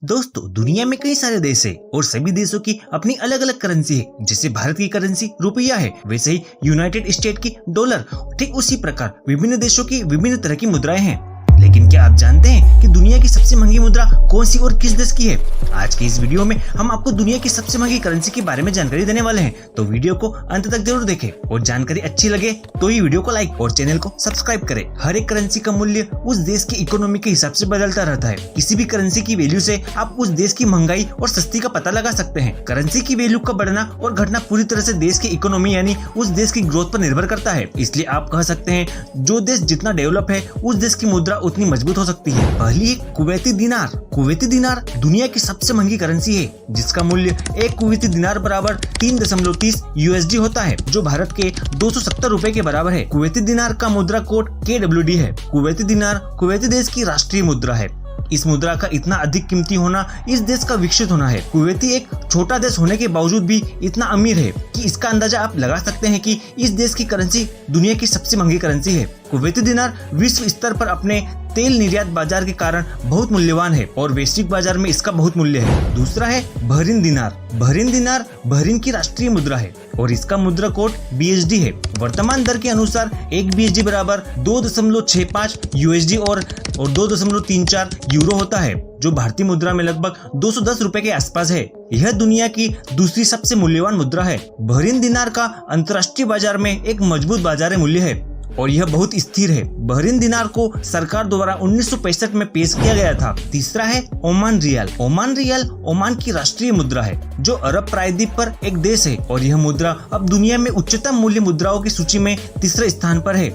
दोस्तों, दुनिया में कई सारे देश है और सभी देशों की अपनी अलग अलग करेंसी है। जैसे भारत की करेंसी रुपया है, वैसे ही यूनाइटेड स्टेट की डॉलर। ठीक उसी प्रकार विभिन्न देशों की विभिन्न तरह की मुद्राएं हैं। लेकिन क्या आप जानते हैं कि दुनिया की सबसे महंगी मुद्रा कौन सी और किस देश की है? आज की इस वीडियो में हम आपको दुनिया की सबसे महंगी करेंसी के बारे में जानकारी देने वाले हैं, तो वीडियो को अंत तक जरूर देखें और जानकारी अच्छी लगे तो ही वीडियो को लाइक और चैनल को सब्सक्राइब करें। हर एक करेंसी का मूल्य उस देश की इकोनॉमी के हिसाब से बदलता रहता है। किसी भी करेंसी की वैल्यू से आप उस देश की महंगाई और सस्ती का पता लगा सकते हैं। करेंसी की वैल्यू का बढ़ना और घटना पूरी तरह से देश की इकोनॉमी यानी उस देश की ग्रोथ पर निर्भर करता है। इसलिए आप कह सकते हैं जो देश जितना डेवलप है उस देश की मुद्रा उतनी मजबूत हो सकती है। पहली है कुवैती दिनार। कुवैती दिनार दुनिया की सबसे महंगी करेंसी है, जिसका मूल्य एक कुवैती दिनार बराबर 3.30 USD होता है, जो भारत के 270 रुपए के बराबर है। कुवैती दिनार का मुद्रा कोड KWD है। कुवैती दिनार कुवैती देश की राष्ट्रीय मुद्रा है। इस मुद्रा का इतना अधिक कीमती होना इस देश का विकसित होना है। कुवैती एक छोटा देश होने के बावजूद भी इतना अमीर है कि इसका अंदाजा आप लगा सकते हैं कि इस देश की करेंसी दुनिया की सबसे महंगी करेंसी है। कुवैती दिनार विश्व स्तर पर अपने तेल निर्यात बाजार के कारण बहुत मूल्यवान है और वैश्विक बाजार में इसका बहुत मूल्य है। दूसरा है बहरीन दिनार। बहरीन दिनार बहरीन की राष्ट्रीय मुद्रा है और इसका मुद्रा कोड BSD है। वर्तमान दर के अनुसार एक BSD बराबर 2.65 USD और 2.34 यूरो होता है, जो भारतीय मुद्रा में लगभग 210 रुपए के आसपास है। यह दुनिया की दूसरी सबसे मूल्यवान मुद्रा है। बहरीन दिनार का अंतर्राष्ट्रीय बाजार में एक मजबूत बाजार मूल्य है और यह बहुत स्थिर है। बहरीन दिनार को सरकार द्वारा 1965 में पेश किया गया था। तीसरा है Oman riyal. Oman riyal Oman की राष्ट्रीय मुद्रा है, जो अरब प्रायद्वीप पर एक देश है और यह मुद्रा अब दुनिया में उच्चतम मूल्य मुद्राओं की सूची में तीसरे स्थान पर है।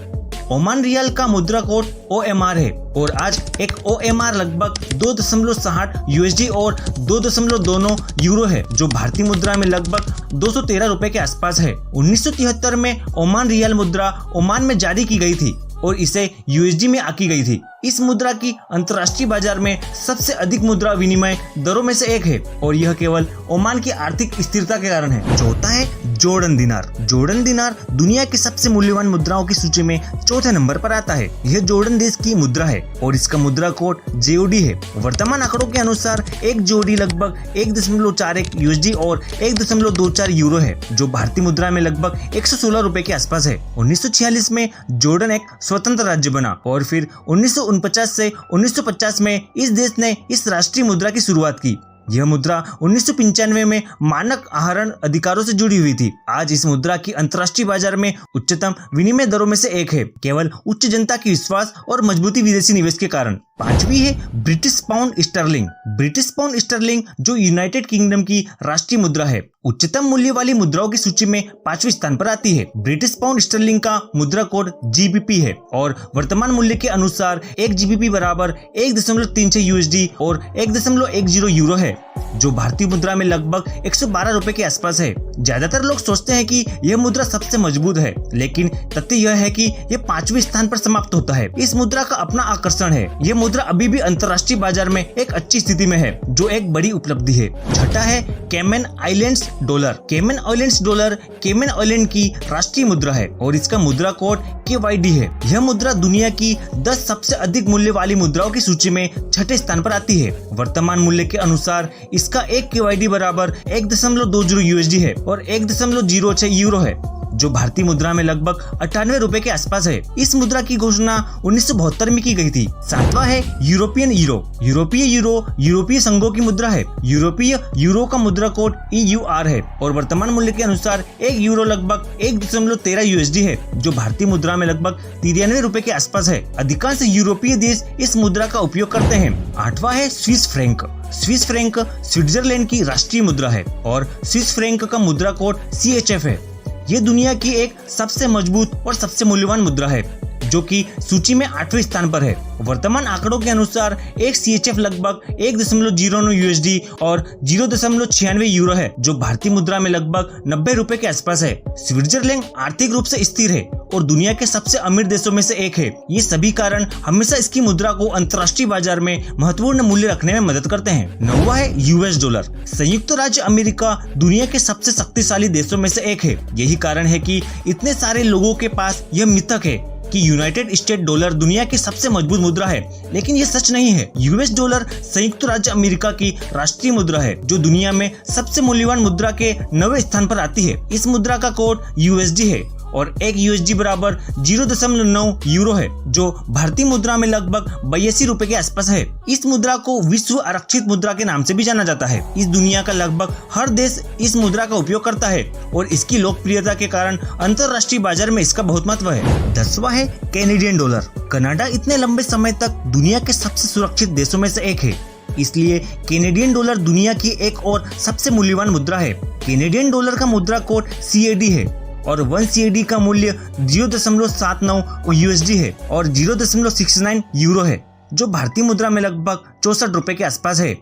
ओमान रियाल का मुद्रा कोड OMR है और आज एक OMR लगभग 2.60 USD और 2.29 यूरो है, जो भारतीय मुद्रा में लगभग 213 रुपए के आसपास है। 1973 में ओमान रियाल मुद्रा ओमान में जारी की गई थी और इसे USD में आकी गई थी। इस मुद्रा की अंतर्राष्ट्रीय बाजार में सबसे अधिक मुद्रा विनिमय दरों में से एक है और यह केवल ओमान की आर्थिक स्थिरता के कारण है। चौथा है जॉर्डन दिनार। जॉर्डन दिनार दुनिया की सबसे मूल्यवान मुद्राओं की सूची में चौथे नंबर पर आता है। यह जॉर्डन देश की मुद्रा है और इसका मुद्रा कोड JOD है। वर्तमान आंकड़ों के अनुसार एक JOD लगभग 1.41 USD और 1.24 यूरो है, जो भारतीय मुद्रा में लगभग 116 रुपए के आसपास है। 1946 में जॉर्डन एक स्वतंत्र राज्य बना और फिर 1949 से 1950 में इस देश ने इस राष्ट्रीय मुद्रा की शुरुआत की। यह मुद्रा 1995 में मानक आहरण अधिकारों से जुड़ी हुई थी। आज इस मुद्रा की अंतर्राष्ट्रीय बाजार में उच्चतम विनिमय दरों में से एक है, केवल उच्च जनता की विश्वास और मजबूती विदेशी निवेश के कारण। पांचवी है British pound sterling. British pound sterling जो यूनाइटेड किंगडम की राष्ट्रीय मुद्रा है, उच्चतम मूल्य वाली मुद्राओं की सूची में 5वें स्थान पर आती है। ब्रिटिश पाउंड स्टर्लिंग का मुद्रा कोड GBP है और वर्तमान मूल्य के अनुसार एक GBP बराबर 1.36 USD और 1.10 यूरो है, जो भारतीय मुद्रा में लगभग 112 रुपए के आसपास है। ज्यादातर लोग सोचते हैं कि यह मुद्रा सबसे मजबूत है, लेकिन तथ्य यह है कि यह 5वें स्थान पर समाप्त होता है। इस मुद्रा का अपना आकर्षण है। यह मुद्रा अभी भी अंतर्राष्ट्रीय बाजार में एक अच्छी स्थिति में है, जो एक बड़ी उपलब्धि है। छठा है Cayman islands dollar. Cayman islands dollar Cayman island की राष्ट्रीय मुद्रा है और इसका मुद्रा कोड KYD है। यह मुद्रा दुनिया की 10 सबसे अधिक मूल्य वाली मुद्राओं की सूची में 6ठे स्थान पर आती है। वर्तमान मूल्य के अनुसार इसका एक KYD बराबर 1.20 USD है और 1.06 यूरो है, जो भारतीय मुद्रा में लगभग 98 रुपए के आसपास है। इस मुद्रा की घोषणा 1972 में की गई थी। सातवां है यूरोपियन यूरो। यूरोपीय यूरो यूरोपीय संघों की मुद्रा है। यूरोपीय यूरो का मुद्रा कोड EUR है और वर्तमान मूल्य के अनुसार एक यूरो लगभग 1.13 USD है, जो भारतीय मुद्रा में लगभग 93 रुपए के आसपास है। अधिकांश यूरोपीय देश इस मुद्रा का उपयोग करते हैं। आठवां है Swiss franc. Swiss franc Switzerland की राष्ट्रीय मुद्रा है और स्विस फ्रैंक का मुद्रा कोड CHF है। ये दुनिया की एक सबसे मजबूत और सबसे मूल्यवान मुद्रा है, जो कि सूची में 8वें स्थान पर है। वर्तमान आंकड़ों के अनुसार एक CHF लगभग 1.09 USD और 0.96 यूरो है, जो भारतीय मुद्रा में लगभग 90 रुपए के आसपास है। स्विट्जरलैंड आर्थिक रूप से स्थिर है और दुनिया के सबसे अमीर देशों में से एक है। ये सभी कारण हमेशा इसकी मुद्रा को अंतर्राष्ट्रीय बाजार में महत्वपूर्ण मूल्य रखने में मदद करते हैं। 9वां है US डॉलर। संयुक्त राज्य अमेरिका दुनिया के सबसे शक्तिशाली देशों में से एक है। यही कारण है कि इतने सारे लोगों के पास यह मिथक है कि यूनाइटेड स्टेट डॉलर दुनिया की सबसे मजबूत मुद्रा है, लेकिन ये सच नहीं है। यूएस डॉलर संयुक्त राज्य अमेरिका की राष्ट्रीय मुद्रा है, जो दुनिया में सबसे मूल्यवान मुद्रा के 9वें स्थान पर आती है। इस मुद्रा का कोड यूएसडी है और एक यूएसडी बराबर 0.9 यूरो है, जो भारतीय मुद्रा में लगभग 82 रुपए के आसपास है। इस मुद्रा को विश्व आरक्षित मुद्रा के नाम से भी जाना जाता है। इस दुनिया का लगभग हर देश इस मुद्रा का उपयोग करता है और इसकी लोकप्रियता के कारण अंतरराष्ट्रीय बाजार में इसका बहुत महत्व है। 10वां है कैनेडियन डॉलर। कनाडा इतने लंबे समय तक दुनिया के सबसे सुरक्षित देशों में से एक है, इसलिए कैनेडियन डॉलर दुनिया की एक और सबसे मूल्यवान मुद्रा है। कैनेडियन डॉलर का मुद्रा कोड CAD है और 1 CAD का मूल्य 0.79 यूएसडी है और 0.69 यूरो है, जो भारतीय मुद्रा में लगभग 64 रुपए के आसपास है।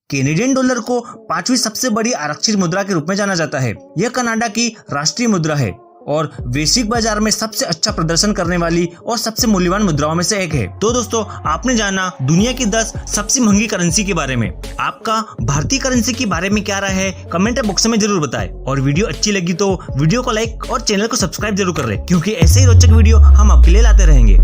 कैनेडियन डॉलर को 5वीं सबसे बड़ी आरक्षित मुद्रा के रूप में जाना जाता है। यह कनाडा की राष्ट्रीय मुद्रा है और वैश्विक बाजार में सबसे अच्छा प्रदर्शन करने वाली और सबसे मूल्यवान मुद्राओं में से एक है। तो दोस्तों, आपने जाना दुनिया की 10 सबसे महंगी करेंसी के बारे में। आपका भारतीय करेंसी के बारे में क्या राय है, कमेंट बॉक्स में जरूर बताएं। और वीडियो अच्छी लगी तो वीडियो को लाइक और चैनल को सब्सक्राइब जरूर कर लें, क्योंकि ऐसे ही रोचक वीडियो हम आपके लिए लाते रहेंगे।